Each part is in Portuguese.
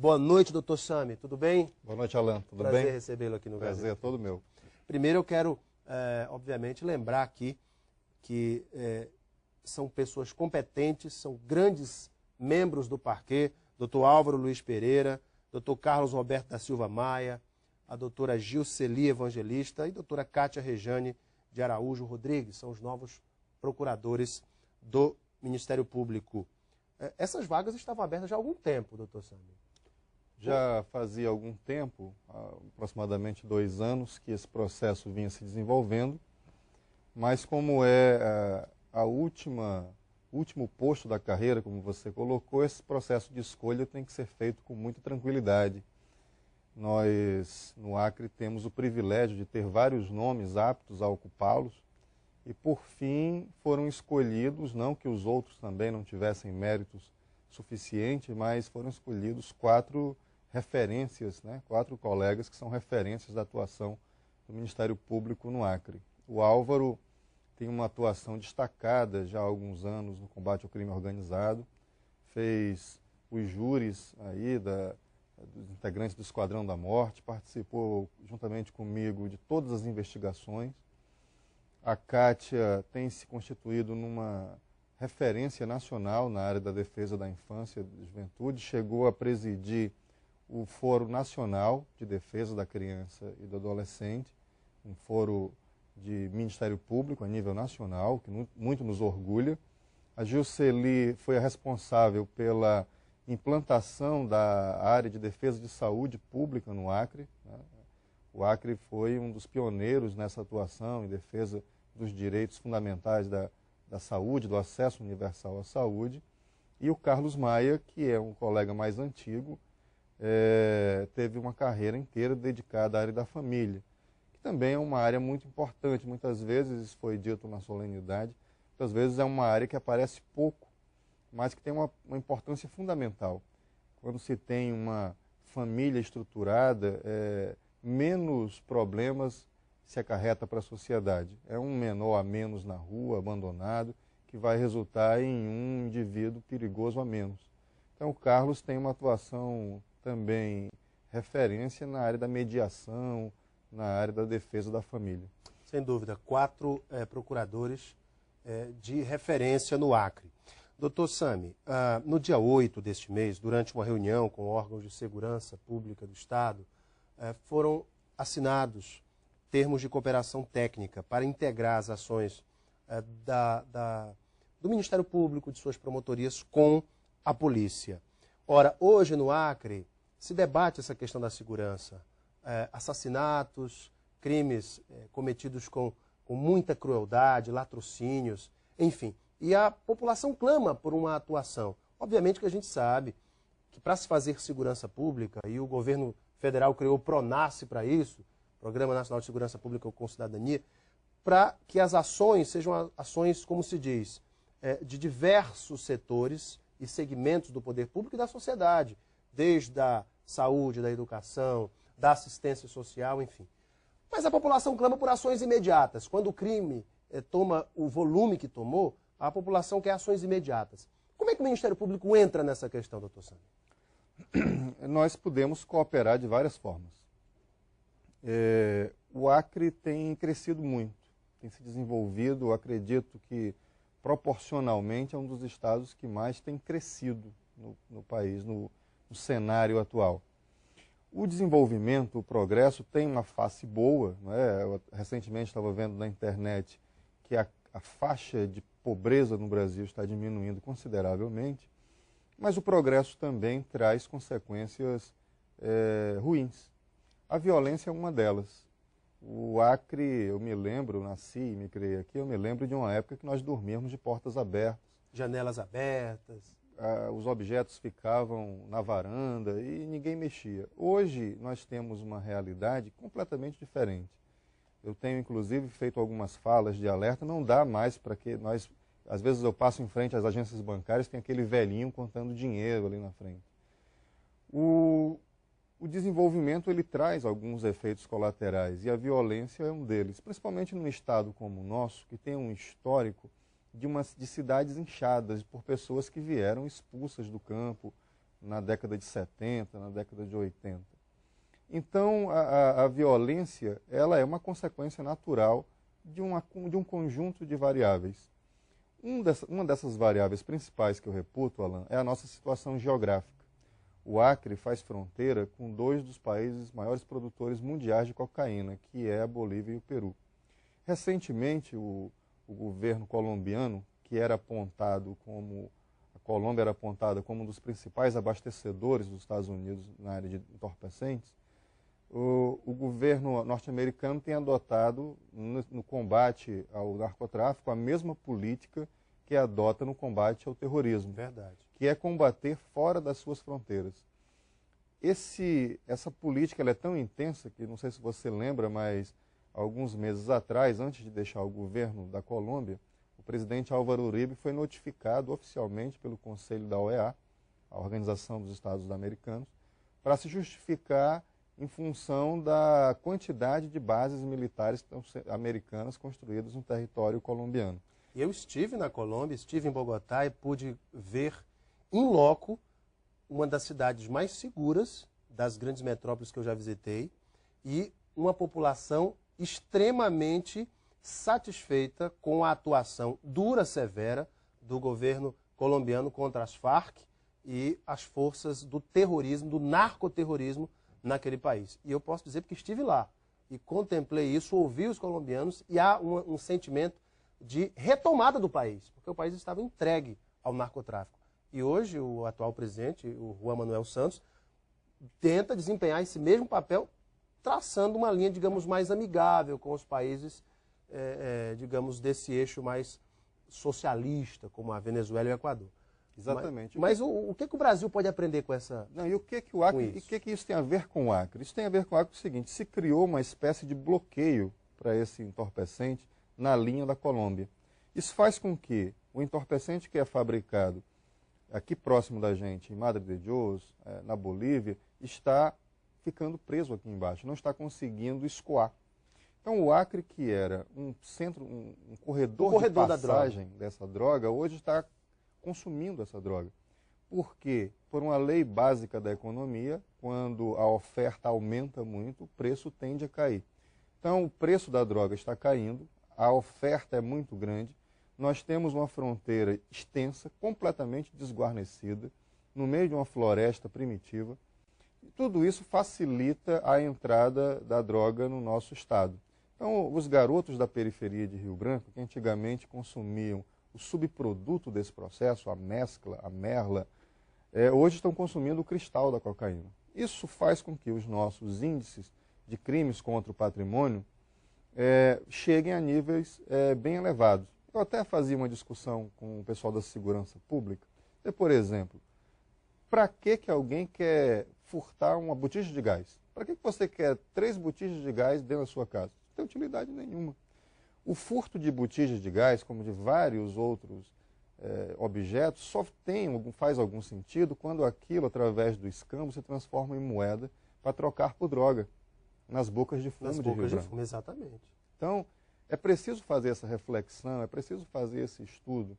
Boa noite, doutor Sami, tudo bem? Boa noite, Alan, tudo bem? Prazer recebê-lo aqui no Prazer é todo meu. Primeiro eu quero, obviamente, lembrar aqui que são pessoas competentes, são grandes membros do parquê, doutor Álvaro Luiz Pereira, doutor Carlos Roberto da Silva Maia, a doutora Gilceli Evangelista e doutora Cátia Rejane de Araújo Rodrigues, são os novos procuradores do Ministério Público. Essas vagas estavam abertas já há algum tempo, doutor Sami. Já fazia algum tempo, aproximadamente 2 anos, que esse processo vinha se desenvolvendo, mas como é o último posto da carreira, como você colocou, esse processo de escolha tem que ser feito com muita tranquilidade. Nós, no Acre, temos o privilégio de ter vários nomes aptos a ocupá-los e, por fim, foram escolhidos, não que os outros também não tivessem méritos suficientes, mas foram escolhidos 4 referências, 4 colegas que são referências da atuação do Ministério Público no Acre. O Álvaro tem uma atuação destacada já há alguns anos no combate ao crime organizado, fez os júris aí dos integrantes do Esquadrão da Morte, participou juntamente comigo de todas as investigações. A Cátia tem se constituído numa referência nacional na área da defesa da infância e da juventude, chegou a presidir o Fórum Nacional de Defesa da Criança e do Adolescente, um fórum de Ministério Público a nível nacional, que muito nos orgulha. A Gilceli foi a responsável pela implantação da área de defesa de saúde pública no Acre. O Acre foi um dos pioneiros nessa atuação em defesa dos direitos fundamentais da saúde, do acesso universal à saúde. E o Carlos Maia, que é um colega mais antigo, teve uma carreira inteira dedicada à área da família, que também é uma área muito importante. Muitas vezes, isso foi dito na solenidade, muitas vezes é uma área que aparece pouco, mas que tem uma importância fundamental. Quando se tem uma família estruturada, menos problemas se acarreta para a sociedade. É um menor a menos na rua, abandonado, que vai resultar em um indivíduo perigoso a menos. Então, o Carlos tem uma atuação também referência na área da mediação, na área da defesa da família. Sem dúvida, 4 procuradores de referência no Acre. Doutor Sami, no dia 8 deste mês, durante uma reunião com órgãos de segurança pública do Estado, foram assinados termos de cooperação técnica para integrar as ações do Ministério Público, de suas promotorias, com a polícia. Ora, hoje no Acre se debate essa questão da segurança. Assassinatos, crimes cometidos com muita crueldade, latrocínios, enfim. E a população clama por uma atuação. Obviamente que a gente sabe que para se fazer segurança pública, e o governo federal criou o PRONASSE para isso, Programa Nacional de Segurança Pública com Cidadania, para que as ações sejam ações, como se diz, de diversos setores e segmentos do poder público e da sociedade, desde a saúde, da educação, da assistência social, enfim. Mas a população clama por ações imediatas. Quando o crime toma o volume que tomou, a população quer ações imediatas. Como é que o Ministério Público entra nessa questão, doutor Sami? Nós podemos cooperar de várias formas. O Acre tem crescido muito, tem se desenvolvido, acredito que proporcionalmente é um dos estados que mais tem crescido no país, no cenário atual. O desenvolvimento, o progresso tem uma face boa, não é? Eu recentemente estava vendo na internet que a faixa de pobreza no Brasil está diminuindo consideravelmente, mas o progresso também traz consequências ruins. A violência é uma delas. O Acre, eu me lembro, nasci e me criei aqui, eu me lembro de uma época que nós dormíamos de portas abertas. Janelas abertas. Os objetos ficavam na varanda e ninguém mexia. Hoje nós temos uma realidade completamente diferente. Eu tenho inclusive feito algumas falas de alerta, não dá mais para que nós... Às vezes eu passo em frente às agências bancárias, tem aquele velhinho contando dinheiro ali na frente. O desenvolvimento ele traz alguns efeitos colaterais e a violência é um deles, principalmente num estado como o nosso, que tem um histórico de cidades inchadas por pessoas que vieram expulsas do campo, na década de 70, na década de 80. Então, a violência ela é uma consequência natural de um conjunto de variáveis. Uma dessas variáveis principais que eu reputo, Alan, é a nossa situação geográfica. O Acre faz fronteira com dois dos países maiores produtores mundiais de cocaína, que é a Bolívia e o Peru. Recentemente, o governo colombiano, que era apontado como a Colômbia era apontada como um dos principais abastecedores dos Estados Unidos na área de entorpecentes, o governo norte-americano tem adotado no combate ao narcotráfico a mesma política que adota no combate ao terrorismo. Verdade. Que é combater fora das suas fronteiras. Essa política ela é tão intensa que, não sei se você lembra, mas alguns meses atrás, antes de deixar o governo da Colômbia, o presidente Álvaro Uribe foi notificado oficialmente pelo Conselho da OEA, a Organização dos Estados Americanos, para se justificar em função da quantidade de bases militares americanas construídas no território colombiano. Eu estive na Colômbia, estive em Bogotá e pude ver em loco uma das cidades mais seguras das grandes metrópoles que eu já visitei e uma população extremamente satisfeita com a atuação dura, severa do governo colombiano contra as Farc e as forças do terrorismo, do narcoterrorismo naquele país. E eu posso dizer porque estive lá e contemplei isso, ouvi os colombianos e há um sentimento de retomada do país, porque o país estava entregue ao narcotráfico. E hoje o atual presidente, o Juan Manuel Santos, tenta desempenhar esse mesmo papel, traçando uma linha, digamos, mais amigável com os países, digamos, desse eixo mais socialista, como a Venezuela e o Equador. Exatamente. Mas o que o Brasil pode aprender com essa? Não, e o que o Acre, e o que isso tem a ver com o Acre? Isso tem a ver com o Acre o seguinte: se criou uma espécie de bloqueio para esse entorpecente na linha da Colômbia. Isso faz com que o entorpecente que é fabricado aqui próximo da gente, em Madre de Dios, na Bolívia, está ficando preso aqui embaixo, não está conseguindo escoar. Então o Acre, que era um centro, um corredor de passagem dessa droga, hoje está consumindo essa droga. Por quê? Por uma lei básica da economia, quando a oferta aumenta muito, o preço tende a cair. Então o preço da droga está caindo, a oferta é muito grande, nós temos uma fronteira extensa, completamente desguarnecida, no meio de uma floresta primitiva. Tudo isso facilita a entrada da droga no nosso estado. Então, os garotos da periferia de Rio Branco, que antigamente consumiam o subproduto desse processo, a mescla, a merla, hoje estão consumindo o cristal da cocaína. Isso faz com que os nossos índices de crimes contra o patrimônio cheguem a níveis bem elevados. Eu até fazia uma discussão com o pessoal da segurança pública. Por exemplo, para que alguém quer furtar uma botija de gás? Para que você quer 3 botijas de gás dentro da sua casa? Não tem utilidade nenhuma. O furto de botijas de gás, como de vários outros objetos, só faz algum sentido quando aquilo, através do escambo, se transforma em moeda para trocar por droga nas bocas de fumo de Rio Branco. Fumo, exatamente. Então, é preciso fazer essa reflexão, é preciso fazer esse estudo.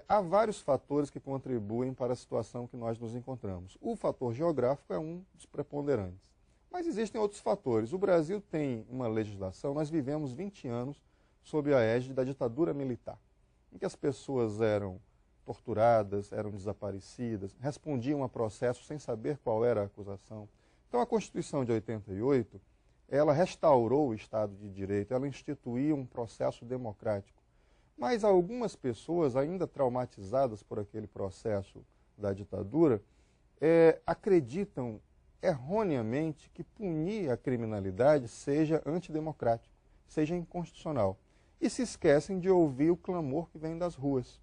Há vários fatores que contribuem para a situação que nós nos encontramos. O fator geográfico é um dos preponderantes. Mas existem outros fatores. O Brasil tem uma legislação, nós vivemos 20 anos sob a égide da ditadura militar, em que as pessoas eram torturadas, eram desaparecidas, respondiam a processos sem saber qual era a acusação. Então, a Constituição de 88, ela restaurou o Estado de Direito, ela instituiu um processo democrático. Mas algumas pessoas, ainda traumatizadas por aquele processo da ditadura, acreditam erroneamente que punir a criminalidade seja antidemocrático, seja inconstitucional. E se esquecem de ouvir o clamor que vem das ruas.